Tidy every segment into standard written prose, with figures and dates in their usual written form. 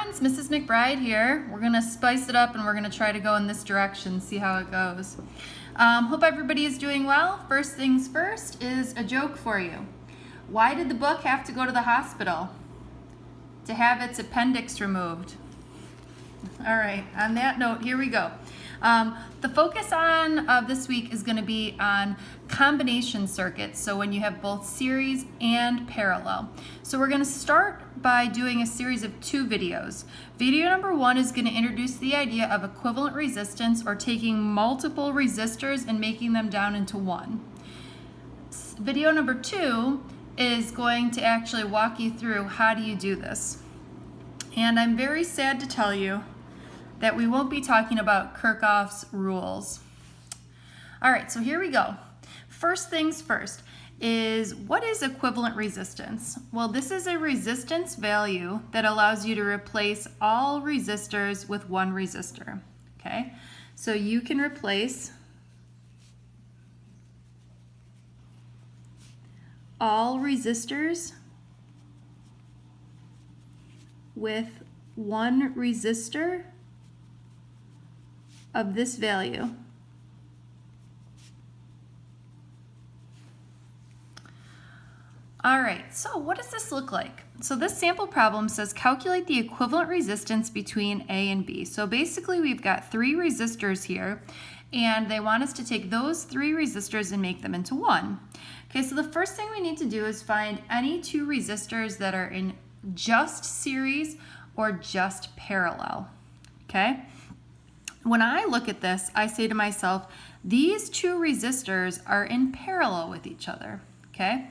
friends, Mrs. McBride here. We're gonna spice it up and we're gonna try to go in this direction, see how it goes. Hope everybody is doing well. First things first is a joke for you. Why did the book have to go to the hospital? To have its appendix removed. All right, on that note, here we go. The focus of this week is going to be on combination circuits, so when you have both series and parallel. So we're going to start by doing a series of 2 videos. Video number 1 is going to introduce the idea of equivalent resistance, or taking multiple resistors and making them down into one. Video number 2 is going to actually walk you through how do you do this. And I'm very sad to tell you that we won't be talking about Kirchhoff's rules. All right, so here we go. First things first is, what is equivalent resistance? Well, this is a resistance value that allows you to replace all resistors with one resistor, okay? So you can replace all resistors with one resistor of this value. All right, so what does this look like? So this sample problem says calculate the equivalent resistance between A and B. So basically we've got 3 resistors here, and they want us to take those 3 resistors and make them into one. Okay, so the first thing we need to do is find any 2 resistors that are in just series or just parallel, okay? When I look at this, I say to myself, these 2 resistors are in parallel with each other, okay?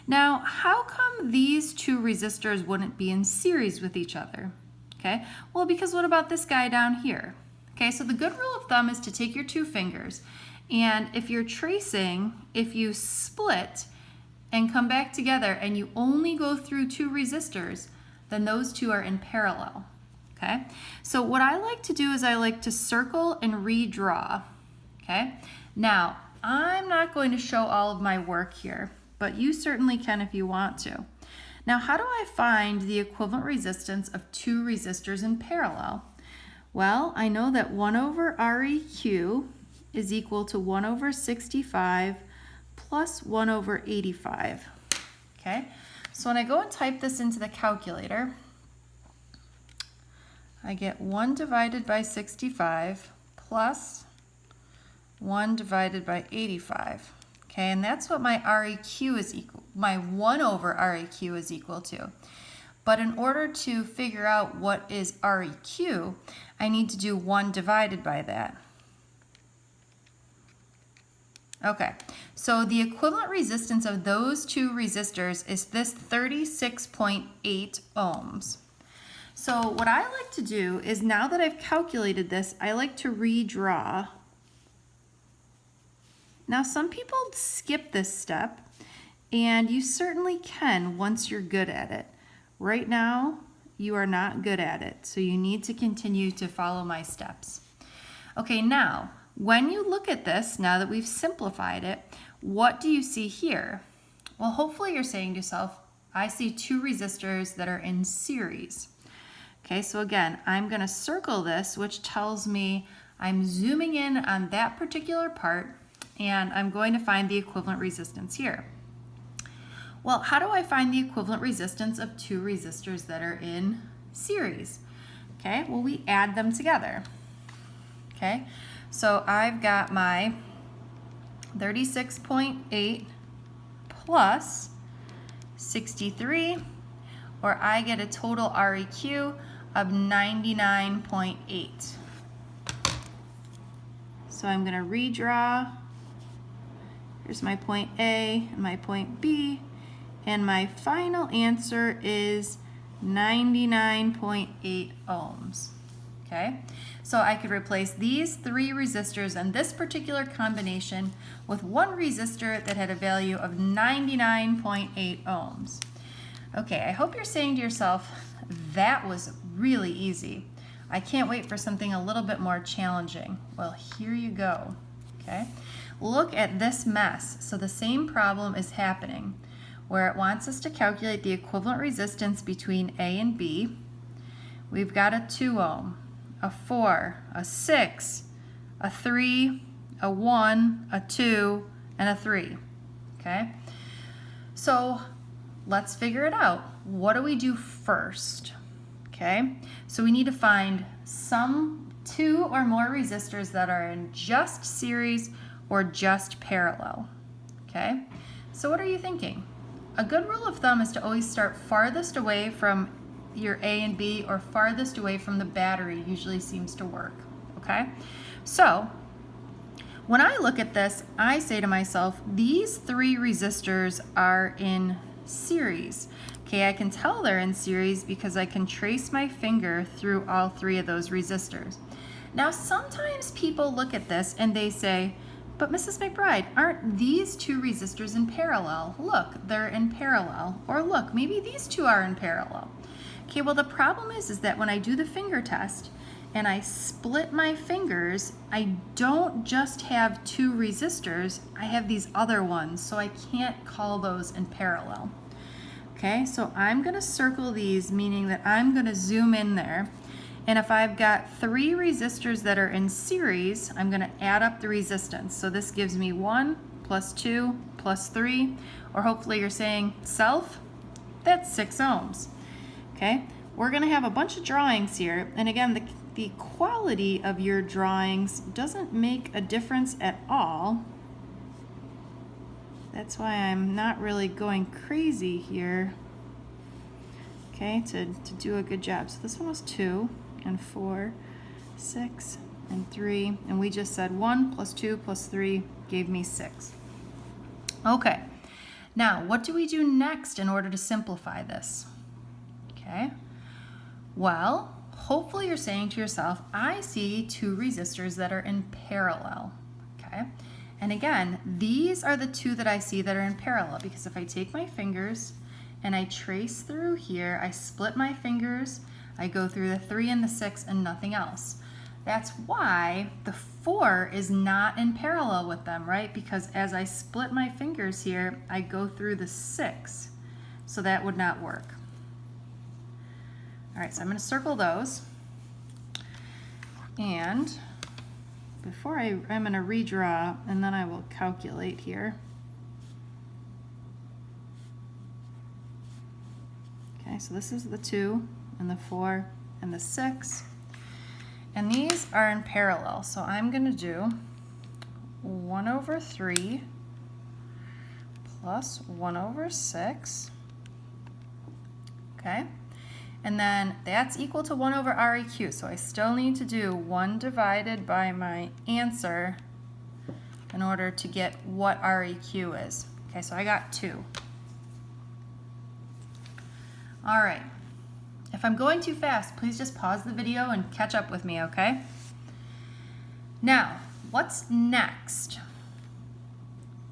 Now, how come these 2 resistors wouldn't be in series with each other, okay? Well, because what about this guy down here? Okay, so the good rule of thumb is to take your 2 fingers, and if you're tracing, if you split and come back together and you only go through 2 resistors, then those 2 are in parallel. Okay, so what I like to do is I like to circle and redraw. Okay, now I'm not going to show all of my work here, but you certainly can if you want to. Now, how do I find the equivalent resistance of 2 resistors in parallel? Well, I know that 1 over Req is equal to 1 over 65 plus 1 over 85. Okay, so when I go and type this into the calculator, I get 1 divided by 65 plus 1 divided by 85. Okay, and that's what my Req is equal, my 1 over Req is equal to. But in order to figure out what is Req, I need to do 1 divided by that. Okay, so the equivalent resistance of those 2 resistors is this 36.8 ohms. So what I like to do is, now that I've calculated this, I like to redraw. Now, some people skip this step, and you certainly can once you're good at it. Right now, you are not good at it, so you need to continue to follow my steps. Okay, now, when you look at this, now that we've simplified it, what do you see here? Well, hopefully you're saying to yourself, I see 2 resistors that are in series. Okay, so again, I'm going to circle this, which tells me I'm zooming in on that particular part, and I'm going to find the equivalent resistance here. Well, how do I find the equivalent resistance of 2 resistors that are in series? Okay, well, we add them together. Okay, so I've got my 36.8 plus 63, or I get a total Req of 99.8. So I'm going to redraw. Here's my point A and my point B, and my final answer is 99.8 ohms. Okay, so I could replace these 3 resistors in this particular combination with 1 resistor that had a value of 99.8 ohms. Okay, I hope you're saying to yourself, that was really easy. I can't wait for something a little bit more challenging. Well, here you go, okay? Look at this mess. So the same problem is happening, where it wants us to calculate the equivalent resistance between A and B. we've got a 2 ohm, a 4, a 6, a 3, a 1, a 2, and a 3. Okay? So let's figure it out. What do we do first? Okay? So we need to find some 2 or more resistors that are in just series or just parallel. Okay? So what are you thinking? A good rule of thumb is to always start farthest away from your A and B, or farthest away from the battery usually seems to work. Okay? So when I look at this, I say to myself, these 3 resistors are in series. Okay, I can tell they're in series because I can trace my finger through all 3 of those resistors. Now, sometimes people look at this and they say, but Mrs. McBride, aren't these 2 resistors in parallel? Look, they're in parallel. Or look, maybe these 2 are in parallel. Okay, well the problem is that when I do the finger test, and I split my fingers, I don't just have 2 resistors, I have these other ones, so I can't call those in parallel. Okay, so I'm gonna circle these, meaning that I'm gonna zoom in there, and if I've got 3 resistors that are in series, I'm gonna add up the resistance. So this gives me 1 plus 2 plus 3, or hopefully you're saying self, that's 6 ohms. Okay, we're gonna have a bunch of drawings here, and again, the quality of your drawings doesn't make a difference at all. That's why I'm not really going crazy here, okay, to do a good job. So this one was 2 and 4, 6 and 3, and we just said 1 plus 2 plus 3 gave me 6. Okay, now what do we do next in order to simplify this? Okay, well, hopefully you're saying to yourself, I see 2 resistors that are in parallel, okay? And again, these are the 2 that I see that are in parallel, because if I take my fingers and I trace through here, I split my fingers, I go through the 3 and the 6 and nothing else. That's why the 4 is not in parallel with them, right? Because as I split my fingers here, I go through the 6, so that would not work. All right, so I'm going to circle those, and before I'm going to redraw, and then I will calculate here. Okay, so this is the 2 and the 4 and the 6, and these are in parallel, so I'm going to do 1 over 3 plus 1 over 6, okay? And then that's equal to 1 over REQ. So I still need to do 1 divided by my answer in order to get what REQ is. Okay, so I got 2. All right. If I'm going too fast, please just pause the video and catch up with me, okay? Now, what's next?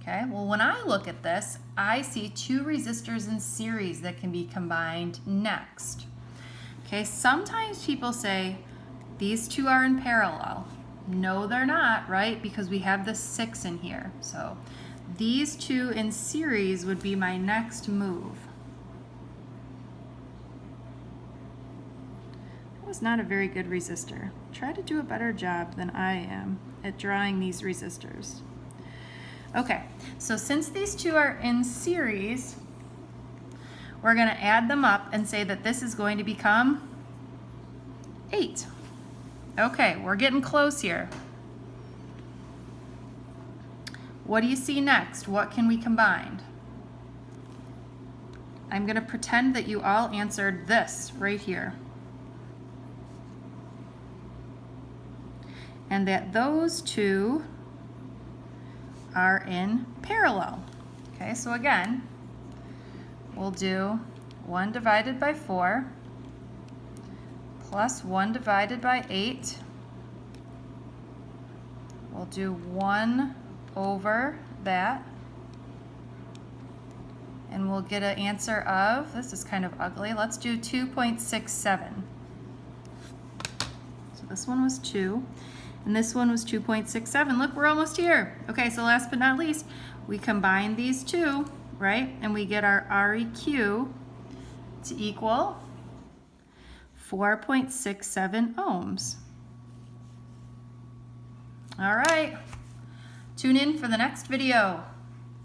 Okay, well when I look at this, I see 2 resistors in series that can be combined next. Okay, sometimes people say these 2 are in parallel. No, they're not, right? Because we have the 6 in here. So these 2 in series would be my next move. That was not a very good resistor. Try to do a better job than I am at drawing these resistors. Okay, so since these 2 are in series, we're going to add them up and say that this is going to become 8. Okay, we're getting close here. What do you see next? What can we combine? I'm going to pretend that you all answered this right here. And that those 2 are in parallel. Okay, so again, we'll do 1 divided by 4 plus 1 divided by 8. We'll do 1 over that. And we'll get an answer of, this is kind of ugly, let's do 2.67. So this one was 2, and this one was 2.67. Look, we're almost here. Okay, so last but not least, we combine these 2, right? And we get our REQ to equal 4.67 ohms. All right, tune in for the next video.